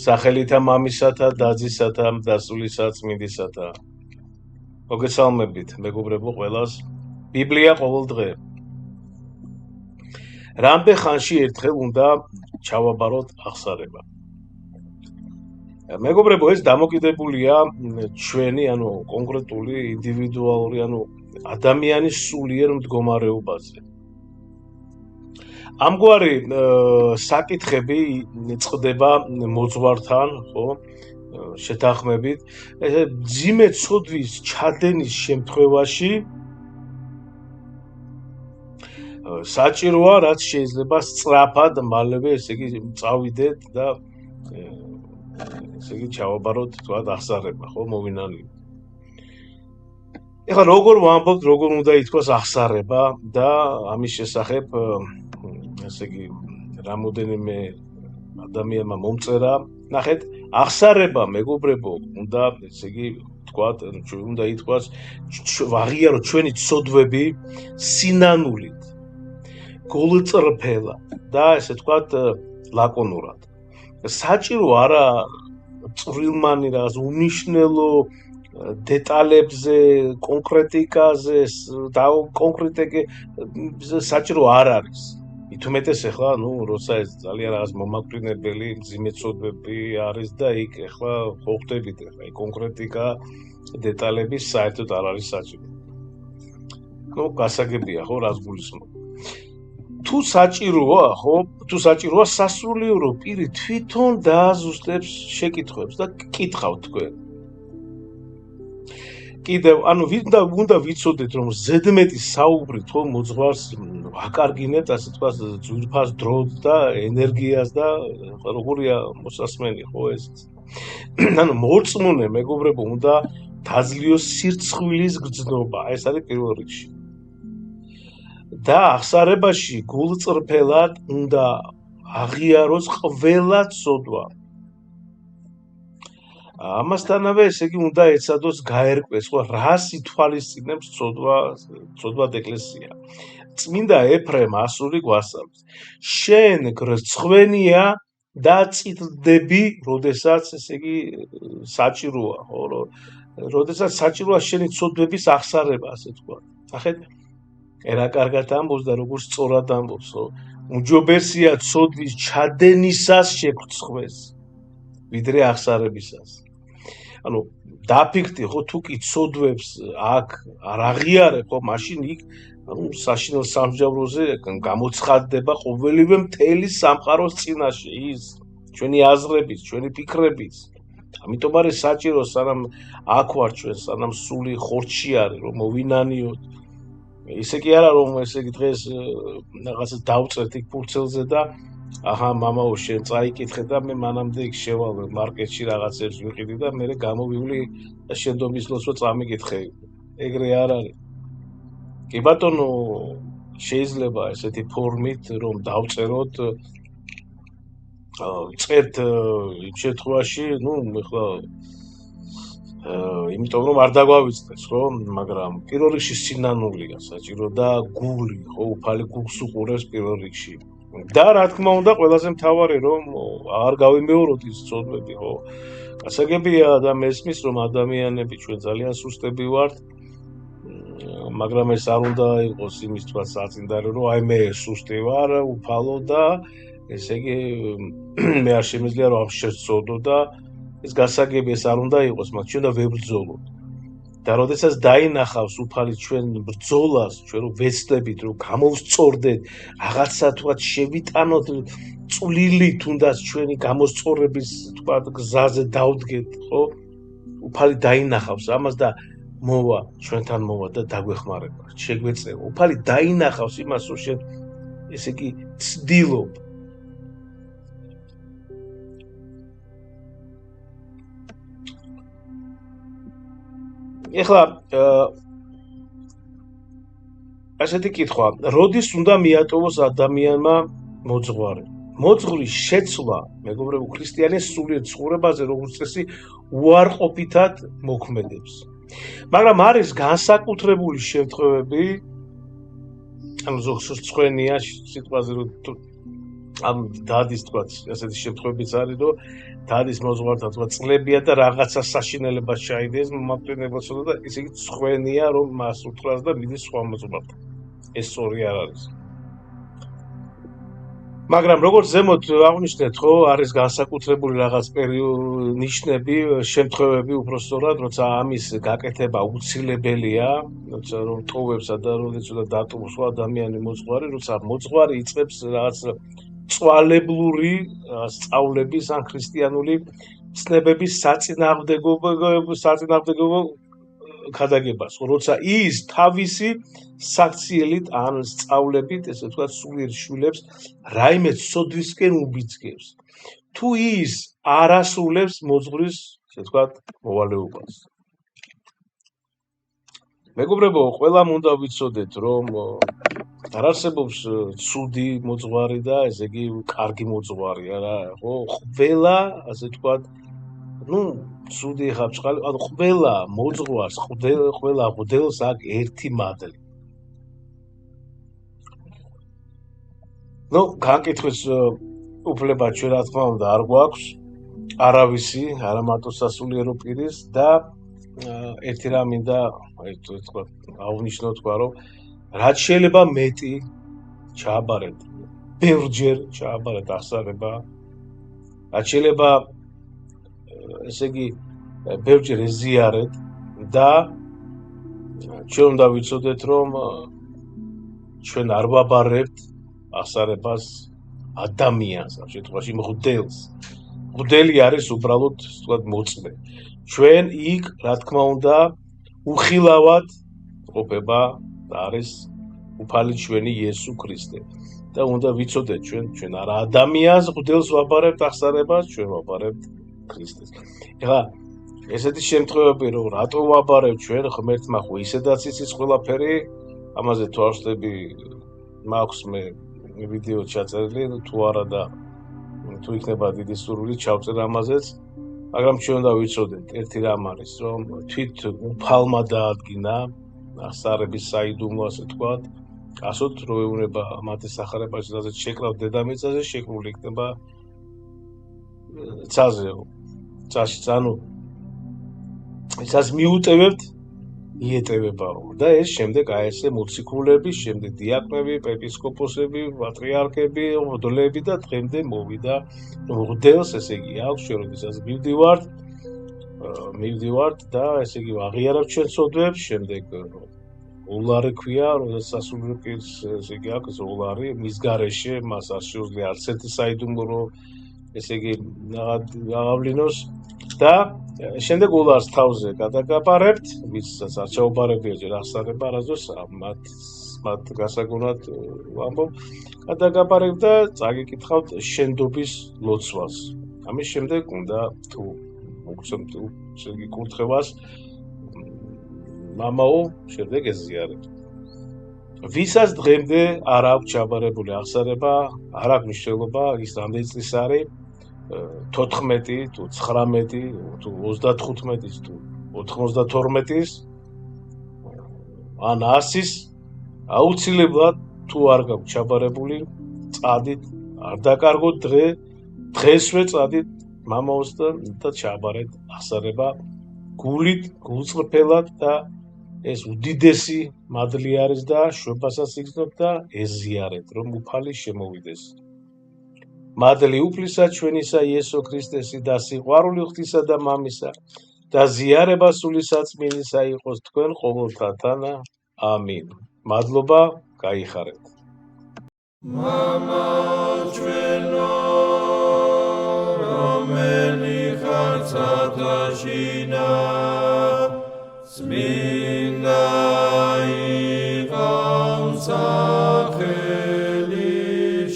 სახელითა მამისათა, დაძისათა, დასულისა, წმინდისათა. მოგესალმებით, მეგობრებო ყველას. ბიბლია ყოველ დღე. რამდენ ხანში ერთხელ უნდა ჩავაბაროთ აღსარება. მეგობრებო, ეს დამოკიდებულია ჩვენი, კონკრეტული, ინდივიდუალური, ადამიანის სულიერ მდგომარეობაზე. ამგვარი საკითხები წყდება მოძღვართან, ხო? შეთანხმებით, ძიმე ცოდვის ჩადენის შემთხვევაში საჭიროა, რაც შეიძლება სწრაფად მალევე, ესე იგი, წავიდეთ და ესე იგი ჩავაბაროთ, თქვათ, აღსარება, ხო, მოვინანიოთ. ეხლა როგორ ვამბობთ, როგორ უნდა ითქვას აღსარება და ამის შესახებ, ესე იგი, რამოდენიმე ადამიანმა მომწერა. ნახეთ, აღსარება, მეგობრებო, უნდა, ესე იგი, თქვათ, უნდა ითქვას, ვაღიაროთ ჩვენი ცოდვები სინანულით, გულწრფელად და ესე თქვათ, ლაკონურად. საჭირო არა წვრილმანი რაღაც უნიშნელო დეტალებზე, კონკრეტიკაზე და კონკრეტიკაზე საჭირო არ არის. ითუმეტეს ახლა, როცა ეს ძალიან რაღაც მომაკვდინებელი მძიმე ცოდვები არის და იქ ახლა ხო ხდებით ახლა კონკრეტიკა დეტალები საერთოდ არ არის საჭირო. გასაგებია ხო რას გულისხმობ. თუ საჭიროა სასულიერო პირი თვითონ დააზუსტებს შეკითხვებს და კითხავთ თქვენ. კიდევ, უნდა ვიცოდეთ, რომ ზედმეტი საუბრით ხო მოძღვარს ვაკარგინებთ, ასე თქვას, ძვირფას დროც და ენერგიას და როგორია მოსასმენი ხო ეს. მორწმუნე მეგობრებო, უნდა დაძლიოს სირცხვილის გრძნობა, ეს არის პირველ რიგში. და აღსარებაში გულწრფელად უნდა აღიაროს ყველა ცოდვა. ამასთანავე, ესე იგი, უნდა ეცადოს გაერკვეს, ხო, რას ითვალისწინებს ცოდვად ეკლესია. წმინდა ეფრემ ასური გვასწავლის. შენ გრცხვენია და წითლდები, როდესაც, ესე იგი, საჭიროა, ხო, როდესაც საჭიროა შენი ცოდვების აღსარება, ასე თქვა. ნახეთ, რა კარგად ამბობს და როგორ სწორად ამბობს, ხო? უმჯობესია ცოდვის ჩადენისას შეგრცხვეს, ვიდრე აღსარებისას. დაფიქრდი, ხო, თუ კი ცოდვებს აქ არ აღიარებ, ხო, მაშინ იქ საშინელ სამსჯავროზე გამოცხადდება ყოველივე მთელი სამყაროს წინაშე ის ჩვენი აზრების, ჩვენი ფიქრების. ამიტომ არის საჭირო, სანამ აქ ვარ ჩვენ, სანამ სული ხორცში არის, რომ მოვინანიოთ. ისე კი არა, რომ ესე იგი დღეს რაღაცა დავწერთ იქ ფურცელზე და აჰა, მამაო, შენ წაიკითხე და მე მანამდე იქ შევალ მარკეტში რაღაცებს ვიყიდი და მე გამოვივლი და შენდომის ლოცვა წამიკითხე. ეგრე არ არის. კი ბატონო, შეიძლება ესეთი ფორმით, რომ დავწეროთ, წერთ იმ შემთხვევაში, ეხლა იმიტომ რომ არ დაგვავიწყდეს, ხო, მაგრამ პირველ რიგში სინანულია საჭირო და გული, ხო, უფალი გულს უყურებს პირველ რიგში. და რა თქმა უნდა, ყველაზე მთავარი რომ არ გავიმეოროთ ის ცოდვები, ხო. გასაგებია და მესმის რომ ადამიანები ჩვენ ძალიან სუსტები ვართ, მაგრამ ეს არ უნდა იყოს იმის თქვა საწინდარი, რომ აი მე სუსტი ვარ, უფალო და ესე იგი მე არ შემიძლია რომ შეცოდო და ეს გასაგები ეს არ უნდა იყოს, მაგრამ ჩვენ და ვებრძოლოთ. და როდესაც დაინახავს უფალი ჩვენ ბრძოლას, ჩვენ რომ ვეცდებით, რომ გამოვსწორდეთ, რაღაცა თქვა შევიტანოთ წვლილი თუნდაც ჩვენი გამოსწორების თქვა გზაზე დავდგეთ, ხო? უფალი დაინახავს ამას და მოვა, ჩვენთან მოვა და დაგვეხმარება, შეგვეწევა. უფალი დაინახავს იმას, რომ შენ ესე იგი ცდილობ. ეხლა ასეთი კითხვა, როდის უნდა მიატოვოს ადამიანმა მოძღვარი? მოძღვრის შეცვლა, მეგობრებო, ქრისტიანის სულიერ ცხოვრებაზე, როგორც წესი, უარყოფითად მოქმედებს. მაგრამ არის განსაკუთრებული შემთხვევები, ზოგს სცხვენია სიტყვაზე, რომ ამ დადის თქვა, ასეთი შემთხვევებიც არის, რომ დადის მოძღვართან თქვა წლებია და რაღაცა საშინელება ჩაიდეს მომაკვდინებელსო და ისე იგი ცხვენია რომ მას უთხრას და მიდის სხვა მოძღვართან. ეს სწორი არ არის. მაგრამ როგორც ზემოთ აღნიშნეთ, ხო, არის განსაკუთრებული რაღაც ნიშნები, შემთხვევები უпростоრად, როცა ამის გაკეთება უცილებელია, როცა რომ ტოვებსა და როდესაც დატოვს ადამიანი მოძღვარი, როცა მოძღვარი იწყებს რაღაც წვალებლური სწავლების ან ქრისტიანული ცნებების საწინააღმდეგო ქადაგებას, როცა ის თავისი საქციელით ან სწავლებით, ესე ვთქვათ, სულიერ შვილებს რაიმე ცოდვისკენ უბიძგებს. თუ ის არ ასრულებს მოძღვრის, ესე ვთქვათ, მოვალეობას. მეგობრებო, ყველამ უნდა ვიცოდეთ, რომ არ არსებობს ცუდი მოძღვარი და ესე იგი კარგი მოძღვარი, არა, ხო? ყველა, ასე ვთქვათ, ცუდი ხა ბჭყალი, ანუ ყველა მოძღვარს, ყველა მოდელს აქვს ერთი მადლი. განკითხვის უფლება ჩვენ რა თქმა უნდა არ გვაქვს, არავისი, არა მარტო სასულიერო პირის და ერთი რამ მინდა, თქვა, აღნიშნო თქვა, რომ რაც შეიძლება მეტი ჩააბარეთ, ბევრჯერ ჩააბარეთ აღსარება, რაც შეიძლება ესე იგი ბევრჯერ ეზიარეთ და ჩვენ უნდა ვიცოდეთ, რომ ჩვენ არ ვაბარებთ აღსარებას ადამიანს, ამ შემთხვევაში მღვდელს. მღვდელი არის უბრალოდ, ვთქვათ, მოწმე. ჩვენ იქ, რა თქმა უნდა, უხილავად ყოფება და არის უფალი ჩვენი იესო ქრისტე. და უნდა ვიცოდეთ ჩვენ არა ადამიანს მღვდელს ვაბარებთ აღსარებას, ჩვენ ვაბარებთ ქრისტეს. ეხლა ესეთი შემთხვევები, რომ რატო ვაბარებთ ჩვენ ღმერთმა, ხო ისედაც იცის ყველაფერი, ამაზე თვალსწრები მაქვს მე ვიდეო ჩაწერილი, თუ არა და თუ იქნება დიდი სურვილი ჩავწერ ამაზეც, მაგრამ ჩვენ უნდა ვიცოდეთ, ერთი რამ არის, რომ თვით უფალმა დაადგინა აღსარების საიდუმლო, ასე ვთქვათ, ასოთ რო ეუბნება მათი სახარებაში, სადაც შეკრავ დედამიწაზე, შეკრული იქნება ცაზეო. წაშიც, ანუ ისაც მიუტევებთ, იეტევებაო. და ეს შემდეგ აესე მოციქულები, შემდეგ დიაკვნები, ეპისკოპოსები, პატრიარქები, მღვდლები და დღემდე მოვიდა მღვდელს, ესე იგი, აქვს ჩვენ როდესაც მივდივართ და ესე იგი აღიარებთ ჩვენ ცოდვებს, შემდეგ ულარი ქვია, როდესაც სასულიერო პირს, ესე იგი, აქვს ულარი, მის გარეშე მას არ შეუძლია არც ერთი საიდუმლო, ესე იგი, აღავლინოს და შემდეგ ულარს თავზე გადაგაბარებთ, ვისაც არ ჩაუბარებია ჯერ აღსარება არასდროს, მათ გასაგონად ვამბობ, გადაგაბარებთ და წაგიკითხავთ შენდობის ლოცვას. ამის შემდეგ უნდა თუ მოგცემთ ისეთი კურთხევას მამაო, შემდეგ ეზიარებთ. ვისაც დღემდე არ აქვს ჩაბარებული აღსარება, არ აქვს მნიშვნელობა ის რამდენი წლის არის, 14 თუ 19 თუ 35 თუ 92 ან 100-ის აუცილებლად თუ არ გაქვთ ჩაბარებული, წადით, არ დაკარგოთ დღესვე წადით მამაოსთან და ჩააბარეთ აღსარება გულით, გულწრფელად და ეს უდიდესი მადლი არის და შვებასაც იგრძნობ და ეზიარეთ, რომ უფალი შემოვიდეს. მადლი უფლისა ჩვენისა იესო ქრისტესი და სიყვარული ღვთისა და მამისა და ზიარება სული საწმინდისა იყოს თქვენ ყოველთათან. ამინ. მადლობა, გაიხარეთ. მამა ჩვენო, რომელი ხარ ცათაშინა, წმინდა იყავ სახელი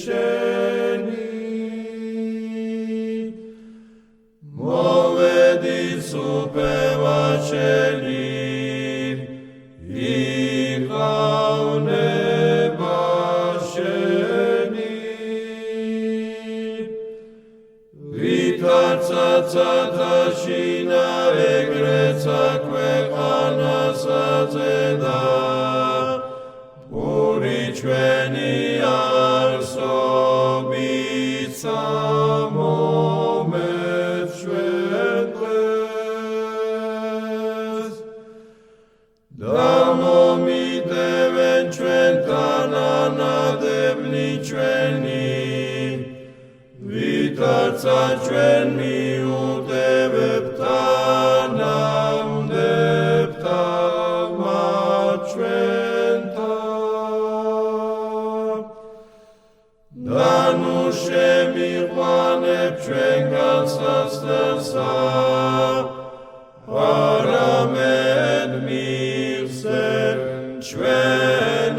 შენი, მოვედი სუფევა შენი, იყავნება შენი, ვითარცა ცათაშინა ეგრეცა ქვეყანასაწედა, პური ჩვენი არსობიცა მომეცდა. ჩვენ მიუტევებ თანამდებთ ალბათ ჩვენთან და ნუ შემიყვანებ ჩვენ განსაცდელსა არამედ მიხსენ ჩვენ